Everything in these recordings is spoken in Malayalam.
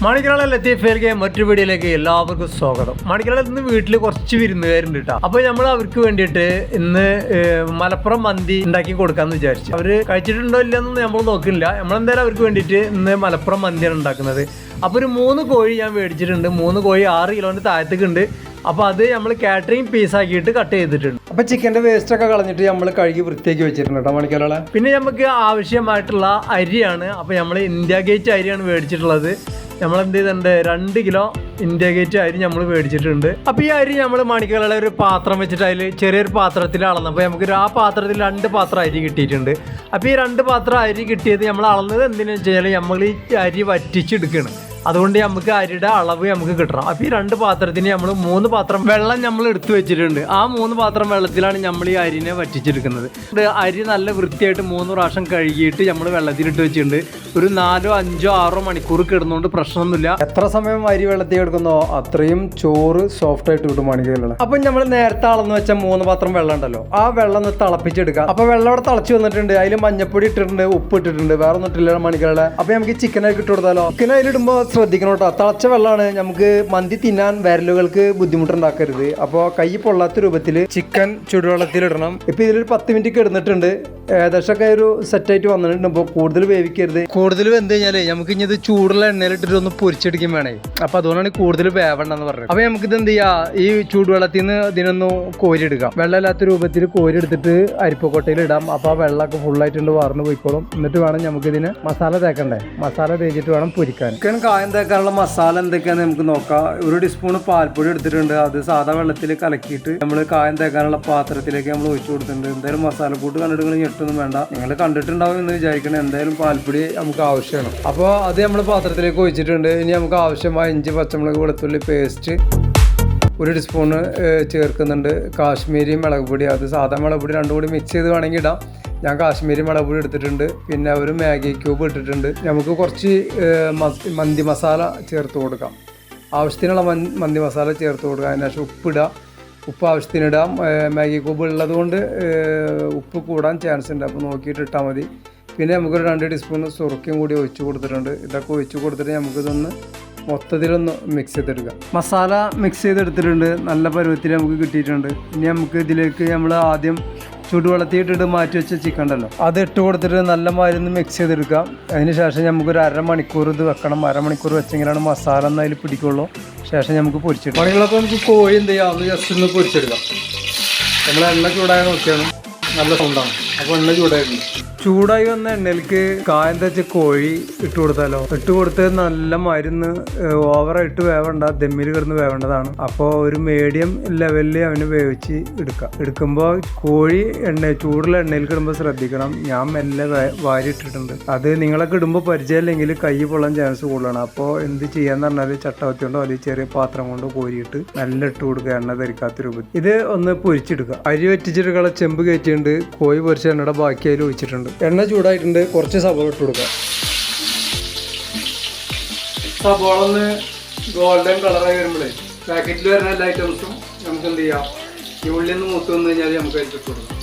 മണിക്കലാള ലത്തീഫയിലേക്ക് മറ്റൊരു വീഡിയോയിലേക്ക് എല്ലാവർക്കും സ്വാഗതം. മണിക്കലാളിൽ ഇന്ന് വീട്ടിൽ കുറച്ച് വിരുന്നുകാരുണ്ട് കേട്ടോ. അപ്പോൾ നമ്മൾ അവർക്ക് വേണ്ടിയിട്ട് ഇന്ന് മലപ്പുറം മന്തി ഉണ്ടാക്കി കൊടുക്കാമെന്ന് വിചാരിച്ചു. അവർ കഴിച്ചിട്ടുണ്ടോ ഇല്ലെന്നൊന്നും നമ്മൾ നോക്കില്ല. നമ്മളെന്തായാലും അവർക്ക് വേണ്ടിയിട്ട് ഇന്ന് മലപ്പുറം മന്തിയാണ് ഉണ്ടാക്കുന്നത്. അപ്പോൾ ഒരു 3 കോഴി ഞാൻ മേടിച്ചിട്ടുണ്ട്. 3 കോഴി 6 കിലോൻ്റെ താഴത്തേക്കുണ്ട്. അപ്പോൾ അത് നമ്മൾ കാറ്ററിംഗ് പീസാക്കിയിട്ട് കട്ട് ചെയ്തിട്ടുണ്ട്. അപ്പോൾ ചിക്കൻ്റെ വേസ്റ്റൊക്കെ കളഞ്ഞിട്ട് നമ്മൾ കഴുകി വൃത്തിയാക്കി വെച്ചിട്ടുണ്ട് കേട്ടോ മണിക്കലാളെ. പിന്നെ നമുക്ക് ആവശ്യമായിട്ടുള്ള അരിയാണ്. അപ്പോൾ നമ്മൾ ഇന്ത്യ ഗേറ്റ് അരിയാണ് മേടിച്ചിട്ടുള്ളത്. നമ്മൾ എന്ത് ചെയ്തിട്ടുണ്ട്, 2 കിലോ ഇന്ത്യ ഗേറ്റ് അരി നമ്മൾ മേടിച്ചിട്ടുണ്ട്. അപ്പോൾ ഈ അരി നമ്മൾ മണിക്കലാളെ ഒരു പാത്രം വെച്ചിട്ട് അതിൽ ചെറിയൊരു പാത്രത്തിൽ അളന്നപ്പോൾ നമുക്ക് ആ പാത്രത്തിൽ 2 പാത്രം അരി കിട്ടിയിട്ടുണ്ട്. അപ്പോൾ ഈ 2 പാത്രം അരി കിട്ടിയത് നമ്മൾ അളന്നത് എന്തിനാണെന്ന് വെച്ച് കഴിഞ്ഞാൽ നമ്മൾ ഈ അരി വറ്റിച്ചെടുക്കുകയാണ്. അതുകൊണ്ട് നമുക്ക് അരിയുടെ അളവ് നമുക്ക് കിട്ടണം. അപ്പോൾ ഈ 2 പാത്രത്തിന് നമ്മൾ 3 പാത്രം വെള്ളം നമ്മൾ എടുത്തു വെച്ചിട്ടുണ്ട്. ആ 3 പാത്രം വെള്ളത്തിലാണ് നമ്മൾ ഈ അരിനെ വറ്റിച്ചെടുക്കുന്നത്. അരി നല്ല വൃത്തിയായിട്ട് 3 പ്രാവശ്യം കഴുകിയിട്ട് നമ്മൾ വെള്ളത്തിലിട്ട് വെച്ചിട്ടുണ്ട്. ഒരു 4, 5, 6 മണിക്കൂർ കിടന്നുകൊണ്ട് പ്രശ്നമൊന്നുമില്ല. എത്ര സമയം അരി വെള്ളത്തിൽ കിടക്കുന്നോ അത്രയും ചോറ് സോഫ്റ്റ് ആയിട്ട് കിട്ടും മണിക്കലാണ്. അപ്പം നമ്മൾ നേരത്തെ അളന്ന് വെച്ച 3 പാത്രം വെള്ളം ഉണ്ടല്ലോ, ആ വെള്ളം ഒന്ന് തിളപ്പിച്ചെടുക്കുക. അപ്പോൾ വെള്ളം അവിടെ തിളച്ച് വന്നിട്ടുണ്ട്. അതിൽ മഞ്ഞപ്പൊടി ഇട്ടിട്ടുണ്ട്, ഉപ്പ് ഇട്ടിട്ടുണ്ട്, വേറെ ഒന്നും ഇട്ടില്ല മണിക്കലാണ്. അപ്പോൾ നമുക്ക് ചിക്കനായിട്ട് ഇട്ട് കൊടുത്താലോ. ചിക്കൻ അതിലിടുമ്പോൾ ശ്രദ്ധിക്കണം കേട്ടോ, തിളച്ച വെള്ളമാണ്. നമുക്ക് മന്തി തിന്നാൻ വിരലുകൾക്ക് ബുദ്ധിമുട്ടുണ്ടാക്കരുത്. അപ്പോൾ കൈ പൊള്ളാത്ത രൂപത്തിൽ ചിക്കൻ ചുടുവെള്ളത്തിലിടണം. ഇപ്പം ഇതിലൊരു 10 മിനിറ്റ് കിടന്നിട്ടുണ്ട്. ഏകദേശമൊക്കെ ഒരു സെറ്റായിട്ട് വന്നിട്ടുണ്ട്. അപ്പോൾ കൂടുതൽ വേവിക്കരുത്. കൂടുതൽ വെന്ത് കഴിഞ്ഞാൽ നമുക്ക് ഇനി ഇത് ചൂടുള്ള എണ്ണയിലിട്ടിട്ട് ഒന്ന് പൊരിച്ചെടുക്കും വേണേ. അപ്പോൾ അതുകൊണ്ടാണ് കൂടുതൽ വേവണ്ടെന്ന് പറഞ്ഞത്. അപ്പോൾ നമുക്കിത് എന്ത് ചെയ്യുക, ഈ ചൂടുവെള്ളത്തിൽ നിന്ന് ഇതിനൊന്ന് കോരിയെടുക്കാം. വെള്ളമില്ലാത്ത രൂപത്തിൽ കോരി എടുത്തിട്ട് അരിപ്പക്കൊട്ടയിൽ ഇടാം. അപ്പോൾ ആ വെള്ളമൊക്കെ ഫുള്ളായിട്ടുണ്ട് വാർന്ന് പോയിക്കോളും. എന്നിട്ട് വേണം നമുക്കിതിന് മസാല തേക്കണ്ടേ. മസാല തേച്ചിട്ട് വേണം പൊരിക്കാൻ. ചിക്കൻ കായം തേക്കാനുള്ള മസാല എന്തൊക്കെയാണെന്ന് നമുക്ക് നോക്കാം. 1 ടീസ്പൂൺ പാൽപ്പൊടി എടുത്തിട്ടുണ്ട്. അത് സാധാ വെള്ളത്തിൽ കലക്കിയിട്ട് നമ്മൾ കായം തേക്കാനുള്ള പാത്രത്തിലേക്ക് നമ്മൾ ഒഴിച്ചു കൊടുത്തിട്ടുണ്ട്. എന്തായാലും മസാലക്കൂട്ട് കണ്ടിട്ട് നിങ്ങൾ ഞെട്ടൊന്നും വേണ്ട, നിങ്ങൾ കണ്ടിട്ടുണ്ടാവും എന്ന് വിചാരിക്കണം. എന്തായാലും പാൽപ്പൊടി നമുക്ക് ആവശ്യമാണ്. അപ്പോൾ അത് നമ്മൾ പാത്രത്തിലേക്ക് ഒഴിച്ചിട്ടുണ്ട്. ഇനി നമുക്ക് ആവശ്യമായ ഇഞ്ചി, പച്ചമുളക്, വെളുത്തുള്ളി പേസ്റ്റ് 1 ടീസ്പൂണ് ചേർക്കുന്നുണ്ട്. കാശ്മീരി മുളക് പൊടി, അത് സാധാ മുളക് പൊടി 2 കൂടി മിക്സ് ചെയ്ത് വേണമെങ്കിൽ ഇടാം. ഞാൻ കാശ്മീരി മുളക് പൊടി എടുത്തിട്ടുണ്ട്. പിന്നെ ഒരു മാഗി ക്യൂബ് ഇട്ടിട്ടുണ്ട്. നമുക്ക് കുറച്ച് മന്തി മസാല ചേർത്ത് കൊടുക്കാം. ആവശ്യത്തിനുള്ള മന്തി മസാല ചേർത്ത് കൊടുക്കാം. അതിനുശേഷം ഉപ്പിടുക. ഉപ്പ് ആവശ്യത്തിനിടാം. മാഗി ക്യൂബ് ഉള്ളത് കൊണ്ട് ഉപ്പ് കൂടാൻ ചാൻസ് ഉണ്ട്. അപ്പോൾ നോക്കിയിട്ട് ഇട്ടാൽ മതി. പിന്നെ നമുക്കൊരു 2 ടീസ്പൂൺ സുറുക്കയും കൂടി ഒഴിച്ച് കൊടുത്തിട്ടുണ്ട്. ഇതൊക്കെ ഒഴിച്ച് കൊടുത്തിട്ട് നമുക്കിതൊന്ന് മൊത്തത്തിലൊന്ന് മിക്സ് ചെയ്തെടുക്കാം. മസാല മിക്സ് ചെയ്തെടുത്തിട്ടുണ്ട്. നല്ല പരുവത്തിൽ നമുക്ക് കിട്ടിയിട്ടുണ്ട്. ഇനി നമുക്ക് ഇതിലേക്ക് നമ്മൾ ആദ്യം ചൂടുവെള്ളത്തിൽ ഇട്ടിട്ട് മാറ്റി വെച്ച ചിക്കൻ ഉണ്ടല്ലോ, അത് ഇട്ട് കൊടുത്തിട്ട് നല്ല മാതിരി മിക്സ് ചെയ്തെടുക്കാം. അതിന് ശേഷം നമുക്കൊരു 1/2 മണിക്കൂർ ഇത് വെക്കണം. 1/2 മണിക്കൂർ വെച്ചെങ്കിലാണ് മസാല ഒന്ന് അതിൽ പിടിക്കുള്ളൂ. ശേഷം നമുക്ക് പൊരിച്ചെടുക്കാം. പണികളൊക്കെ നമുക്ക് കോഴി എന്ത് ചെയ്യാം, ഒന്ന് ജസ്റ്റ് ഒന്ന് പൊരിച്ചെടുക്കാം. നമ്മൾ എണ്ണ ചൂടായ നോക്കിയാണ്, നല്ല സൗണ്ടാണ്. അപ്പോൾ എണ്ണ ചൂടായി വന്ന എണ്ണയിലേക്ക് കായം തേച്ച കോഴി ഇട്ട് കൊടുത്താലോ. ഇട്ട് കൊടുത്ത് നല്ല മരുന്ന് ഓവറായിട്ട് വേവണ്ട, ദമ്മിൽ കിടന്ന് വേവേണ്ടതാണ്. അപ്പോൾ ഒരു മീഡിയം ലെവലിൽ അവന് വേവിച്ച് എടുക്കുമ്പോൾ കോഴി ചൂടുള്ള എണ്ണയിൽ കിടുമ്പോൾ ശ്രദ്ധിക്കണം. ഞാൻ മെല്ലെ വാരി ഇട്ടിട്ടുണ്ട്. അത് നിങ്ങളൊക്കെ ഇടുമ്പോൾ പരിചയമില്ലെങ്കിൽ കൈ പൊള്ളാൻ ചാൻസ് കൂടുതലാണ്. അപ്പോൾ എന്ത് ചെയ്യാന്ന് പറഞ്ഞാൽ ചട്ടവത്തി കൊണ്ടോ അല്ലെങ്കിൽ ചെറിയ പാത്രം കൊണ്ടോ കോരിയിട്ട് നല്ല ഇട്ട് കൊടുക്കുക, എണ്ണ ധരിക്കാത്ത രൂപത്തിൽ. ഇത് ഒന്ന് പൊരിച്ചെടുക്കുക. അരി വറ്റിച്ചെടുക്കാനുള്ള ചെമ്പ് കയറ്റിയിട്ടുണ്ട്. കോഴി പൊരിച്ച എണ്ണയുടെ ബാക്കി അതിൽ ഒഴിച്ചിട്ടുണ്ട്. എണ്ണ ചൂടായിട്ടുണ്ട്. കുറച്ച് സവാള ഇട്ട് കൊടുക്കുക. സവാള ഒന്ന് ഗോൾഡൻ കളറായി വരുമ്പോഴേ പാക്കറ്റിൽ വരുന്ന എല്ലാ ഐറ്റംസും നമുക്ക് എന്ത് ചെയ്യാം, ഈ ഉള്ളിൽ നിന്ന് മൂത്ത് വന്നു കഴിഞ്ഞാൽ നമുക്ക് അതിൽ ഇട്ട് കൊടുക്കാം.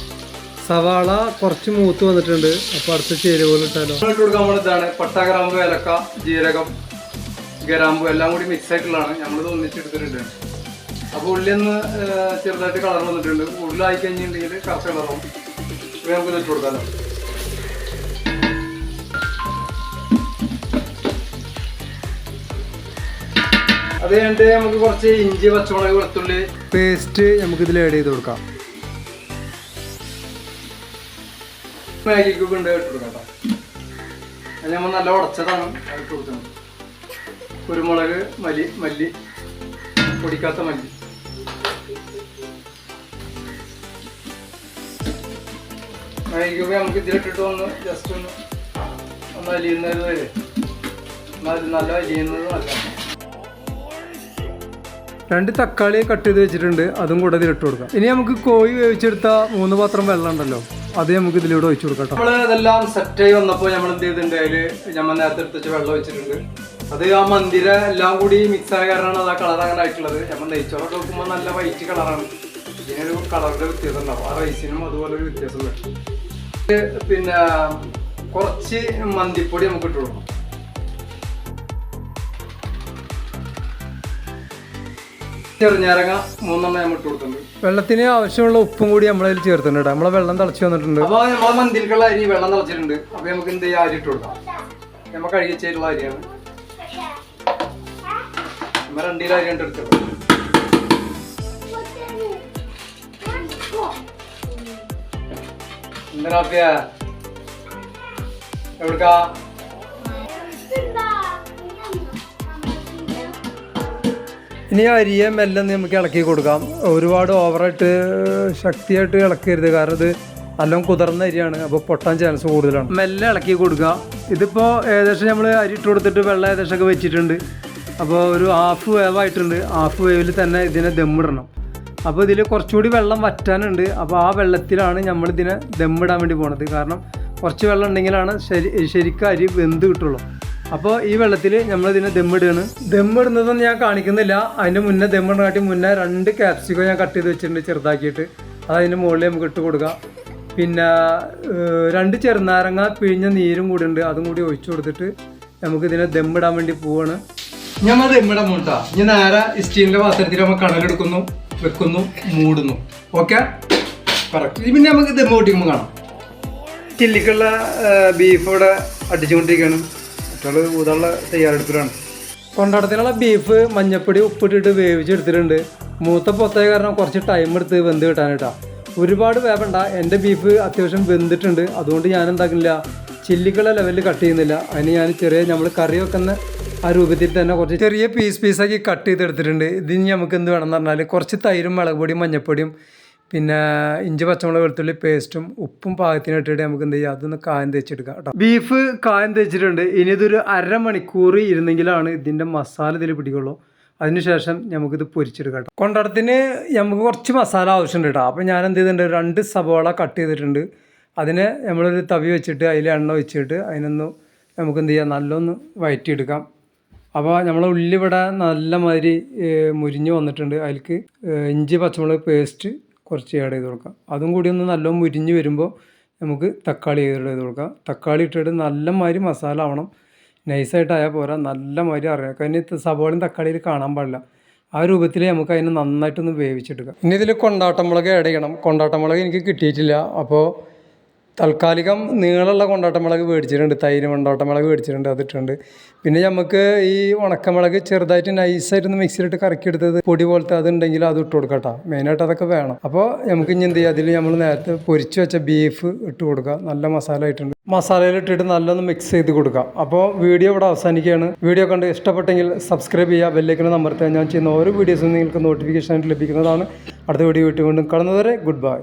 സവാള കുറച്ച് മൂത്ത് വന്നിട്ടുണ്ട്. അപ്പോൾ അടുത്ത ചേരുവകൾ ഇട്ടാലോ. ഇട്ട് കൊടുക്കാൻ നമ്മൾ ഇതാണ് പട്ട, ഗ്രാമ്പ്, ഏലക്ക, ജീരകം, ഗ്രാമ്പു എല്ലാം കൂടി മിക്സ് ആയിട്ടുള്ളതാണ്. നമ്മളിത് ഒന്നിച്ചെടുത്തിട്ടുണ്ട്. അപ്പോൾ ഉള്ളിൽ നിന്ന് ചെറുതായിട്ട് കളർ വന്നിട്ടുണ്ട്. ഉള്ളിലായി കഴിഞ്ഞിട്ടുണ്ടെങ്കിൽ കറുത്ത കളറാവും. നമുക്ക് ഇട്ട് കൊടുക്കാമല്ലോ. അത് കഴിഞ്ഞിട്ട് നമുക്ക് കുറച്ച് ഇഞ്ചി, പച്ചമുളക്, വെളുത്തുള്ളി പേസ്റ്റ് നമുക്ക് ഇതിൽ ആഡ് ചെയ്ത് കൊടുക്കാം. മാഗി ക്യൂബ് ഉണ്ട്, ഇട്ട് കൊടുക്കാം. അത് നമ്മൾ നല്ല ഉടച്ചതാണ്, ഇട്ട് കൊടുക്കുന്നത്. കുരുമുളക്, മല്ലി പൊടിക്കാത്ത മല്ലി, മാഗി ക്യൂബ് നമുക്ക് ഇതിലിട്ടിട്ട് ഒന്ന് ജസ്റ്റ് ഒന്ന് അലിയുന്നത് വരെ, നല്ല അലിയുന്നത് നല്ല. 2 തക്കാളി കട്ട് ചെയ്ത് വെച്ചിട്ടുണ്ട്. അതും കൂടെ ഇതിലിട്ട് കൊടുക്കാം. ഇനി നമുക്ക് കോഴി വേവിച്ചെടുത്ത 3 പാത്രം വെള്ളം ഉണ്ടല്ലോ, അത് നമുക്ക് ഇതിലൂടെ ഒഴിച്ചു കൊടുക്കാം. നമ്മൾ ഇതെല്ലാം സെറ്റായി വന്നപ്പോൾ നമ്മൾ എന്ത് ചെയ്തിട്ടുണ്ട്, അതിൽ നമ്മൾ നേരത്തെ എടുത്ത് വെച്ച് വെള്ളം വെച്ചിട്ടുണ്ട്. അത് ആ മന്തിര എല്ലാം കൂടി മിക്സ് ആയ കാരണമാണ് അത് ആ കളർ അങ്ങനെ ആയിട്ടുള്ളത്. നമ്മൾ നെയ്ച്ചോറൊക്കെ വെക്കുമ്പോൾ നല്ല വൈറ്റ് കളറാണ്. ഇതിനൊരു കളറിൻ്റെ വ്യത്യാസം ഉണ്ടാവും. ആ റൈസിനും അതുപോലെ ഒരു വ്യത്യാസം വരും. പിന്നെ കുറച്ച് മന്തിപ്പൊടി നമുക്ക് ഇട്ട് കൊടുക്കണം. ചെറുനാരങ്ങ 3 നമ്മൾ ഇട്ട് കൊടുത്തിട്ടുണ്ട്. വെള്ളത്തിന് ആവശ്യമുള്ള ഉപ്പും കൂടി നമ്മളതിൽ ചേർത്തിട്ടുണ്ട്. നമ്മളെ വെള്ളം തിളച്ച് വന്നിട്ടുണ്ട്. അപ്പോൾ നമ്മളെ മന്തിയിലേക്കുള്ള അരി വെള്ളം തിളച്ചിട്ടുണ്ട്. അപ്പോൾ നമുക്ക് എന്ത് ചെയ്യാം, അരി ഇട്ട് കൊടുക്കാം. നമ്മൾ കഴുകി വെച്ചിട്ടുള്ള അരിയാണ്. നമ്മൾ 2 കിലോ അരി എടുത്തിട്ടുണ്ട്. എന്താ എവിടുക്കാ ഇനി അരിയെ മെല്ലെ നമുക്ക് ഇളക്കി കൊടുക്കാം. ഒരുപാട് ഓവറായിട്ട് ശക്തിയായിട്ട് ഇളക്കരുത്, കാരണം ഇത് നല്ലോണം കുതിർന്ന അരിയാണ്, അപ്പോൾ പൊട്ടാൻ ചാൻസ് കൂടുതലാണ്. മെല്ലെ ഇളക്കി കൊടുക്കുക. ഇതിപ്പോൾ ഏകദേശം നമ്മൾ അരി ഇട്ട് കൊടുത്തിട്ട് വെള്ളം ഏകദേശമൊക്കെ വെച്ചിട്ടുണ്ട്. അപ്പോൾ ഒരു ഹാഫ് വേവായിട്ടുണ്ട്. ഹാഫ് വേവിൽ തന്നെ ഇതിനെ ദമ്മിടണം. അപ്പോൾ ഇതിൽ കുറച്ചുകൂടി വെള്ളം വറ്റാനുണ്ട്. അപ്പോൾ ആ വെള്ളത്തിലാണ് നമ്മളിതിനെ ദമ്മിടാൻ വേണ്ടി പോണത്. കാരണം കുറച്ച് വെള്ളം ഉണ്ടെങ്കിലാണ് ശരിക്കും അരി വെന്ത് കിട്ടുള്ളൂ. അപ്പോൾ ഈ വെള്ളത്തിൽ നമ്മളിതിനെ ദമ്മിടുകയാണ്. ദമ്മിടുന്നതൊന്നും ഞാൻ കാണിക്കുന്നില്ല. അതിൻ്റെ മുന്നേ ദമ്മിടാട്ടി മുന്നേ 2 ക്യാപ്സിക്കോ ഞാൻ കട്ട് ചെയ്ത് വെച്ചിട്ടുണ്ട് ചെറുതാക്കിയിട്ട്. അത് അതിൻ്റെ മുകളിൽ നമുക്ക് ഇട്ട് കൊടുക്കാം. പിന്നെ 2 ചെറുനാരങ്ങ പിഴിഞ്ഞ നീരും കൂടി ഉണ്ട്, അതും കൂടി ഒഴിച്ചു കൊടുത്തിട്ട് നമുക്കിതിനെ ദമ്മിടാൻ വേണ്ടി പോവാണ്. നമ്മൾ ദമ്മിടാൻ പോട്ടാ. ഇനി നേരെ സ്റ്റീലിൻ്റെ പാത്രത്തിൽ നമ്മൾ കടലെടുക്കുന്നു, വെക്കുന്നു, മൂടുന്നു. Okay, correct. പിന്നെ നമുക്ക് ദമ്മ് പൊട്ടിക്കുമ്പോൾ കാണാം. ചില്ലിക്കുള്ള ബീഫ് ഇവിടെ അടിച്ചുകൊണ്ടിരിക്കുകയാണ്. മറ്റുള്ള ഊതാനുള്ള തയ്യാറെടുപ്പിലാണ്. കൊണ്ടാട്ടത്തിനുള്ള ബീഫ് മഞ്ഞപ്പൊടി ഉപ്പിട്ടിട്ട് വേവിച്ചെടുത്തിട്ടുണ്ട്. മൂത്ത പൊത്തയ കാരണം കുറച്ച് ടൈം എടുത്ത് വെന്ത് കിട്ടാനായിട്ടാണ്. ഒരുപാട് വേവണ്ട. എൻ്റെ ബീഫ് അത്യാവശ്യം വെന്തിട്ടുണ്ട്. അതുകൊണ്ട് ഞാൻ എന്താക്കുന്നില്ല, ചില്ലിക്കുള്ള ലെവലിൽ കട്ട് ചെയ്യുന്നില്ല. അതിന് ഞാൻ നമ്മൾ കറി വെക്കുന്ന ആ രൂപത്തിൽ തന്നെ കുറച്ച് ചെറിയ പീസാക്കി കട്ട് ചെയ്തെടുത്തിട്ടുണ്ട്. ഇതിന് നമുക്ക് എന്ത് വേണമെന്ന് പറഞ്ഞാൽ കുറച്ച് തൈരും മുളക് പൊടിയും മഞ്ഞപ്പൊടിയും പിന്നെ ഇഞ്ചി പച്ചമുളക് വെളുത്തുള്ളി പേസ്റ്റും ഉപ്പും പാകത്തിന് ഇട്ടിട്ട് നമുക്ക് എന്ത് ചെയ്യാം, അതൊന്ന് കായം തേച്ചെടുക്കാം കേട്ടോ. ബീഫ് കായം തേച്ചിട്ടുണ്ട്. ഇനി ഇതൊരു 1/2 മണിക്കൂർ ഇരുന്നെങ്കിലാണ് ഇതിൻ്റെ മസാല ഇതിൽ പിടിക്കുള്ളൂ. അതിനുശേഷം നമുക്കിത് പൊരിച്ചെടുക്കാം കേട്ടോ. കൊണ്ടാട്ടത്തിന് നമുക്ക് കുറച്ച് മസാല ആവശ്യമുണ്ട് കേട്ടോ. അപ്പോൾ ഞാൻ എന്ത് ചെയ്തിട്ടുണ്ട്, 2 സവോള കട്ട് ചെയ്തിട്ടുണ്ട്. അതിനെ നമ്മളൊരു തവി വെച്ചിട്ട് അതിൽ എണ്ണ വെച്ചിട്ട് അതിനൊന്ന് നമുക്ക് എന്ത് ചെയ്യാം, നല്ലൊന്ന് വഴറ്റിയെടുക്കാം. അപ്പോൾ നമ്മളെ ഉള്ളി ഇവിടെ നല്ല മാതിരി മുരിഞ്ഞ് വന്നിട്ടുണ്ട്. അതിലേക്ക് ഇഞ്ചി പച്ചമുളക് പേസ്റ്റ് കുറച്ച് ആഡ് ചെയ്ത് കൊടുക്കാം. അതും കൂടി ഒന്ന് നല്ലോണം മുരിഞ്ഞ് വരുമ്പോൾ നമുക്ക് തക്കാളി ചെയ്ത് കൊടുക്കാം. തക്കാളി ഇട്ടിട്ട് നല്ല മാതിരി മസാല ആവണം. നൈസായിട്ടായാൽ പോരാ, നല്ല മാതിരി അറിയാം. കാരണം സവോളയും തക്കാളിയിൽ കാണാൻ പാടില്ല. ആ രൂപത്തിൽ നമുക്ക് അതിനെ നന്നായിട്ടൊന്ന് വേവിച്ചെടുക്കാം. ഇനി ഇതിൽ കൊണ്ടാട്ടമുളക് ആഡ് ചെയ്യണം. കൊണ്ടാട്ടമുളക് എനിക്ക് കിട്ടിയിട്ടില്ല. അപ്പോൾ താൽക്കാലികം നീളമുള്ള കൊണ്ടാട്ടമുളക് മേടിച്ചിട്ടുണ്ട്. തൈര് കൊണ്ടാട്ടമുളക് മേടിച്ചിട്ടുണ്ട്, അതിട്ടുണ്ട്. പിന്നെ നമുക്ക് ഈ ഉണക്കമുളക് ചെറുതായിട്ട് നൈസായിട്ടൊന്ന് മിക്സിയിലിട്ട് കറക്കിയെടുത്തത് പൊടി പോലത്തെ അതുണ്ടെങ്കിൽ അത് ഇട്ട് കൊടുക്കാം കേട്ടോ. മെയിനായിട്ട് അതൊക്കെ വേണം. അപ്പോൾ നമുക്ക് ഇനി എന്ത് ചെയ്യുക, അതിൽ നമ്മൾ നേരത്തെ പൊരിച്ച് വെച്ച ബീഫ് ഇട്ട് കൊടുക്കുക. നല്ല മസാല ആയിട്ടുണ്ട്. മസാലയിലിട്ടിട്ട് നല്ലൊന്ന് മിക്സ് ചെയ്ത് കൊടുക്കാം. അപ്പോൾ വീഡിയോ ഇവിടെ അവസാനിക്കുകയാണ്. വീഡിയോ കണ്ട് ഇഷ്ടപ്പെട്ടെങ്കിൽ സബ്സ്ക്രൈബ് ചെയ്യുക, ബെല്ലൈക്കൺ അമർത്തുക. ഞാൻ ചെയ്യുന്ന ഓരോ വീഡിയോസും നിങ്ങൾക്ക് നോട്ടിഫിക്കേഷൻ ആയിട്ട് ലഭിക്കുന്നതാണ്. അടുത്ത വീഡിയോ വീണ്ടും കാണുന്നതുവരെ ഗുഡ് ബൈ.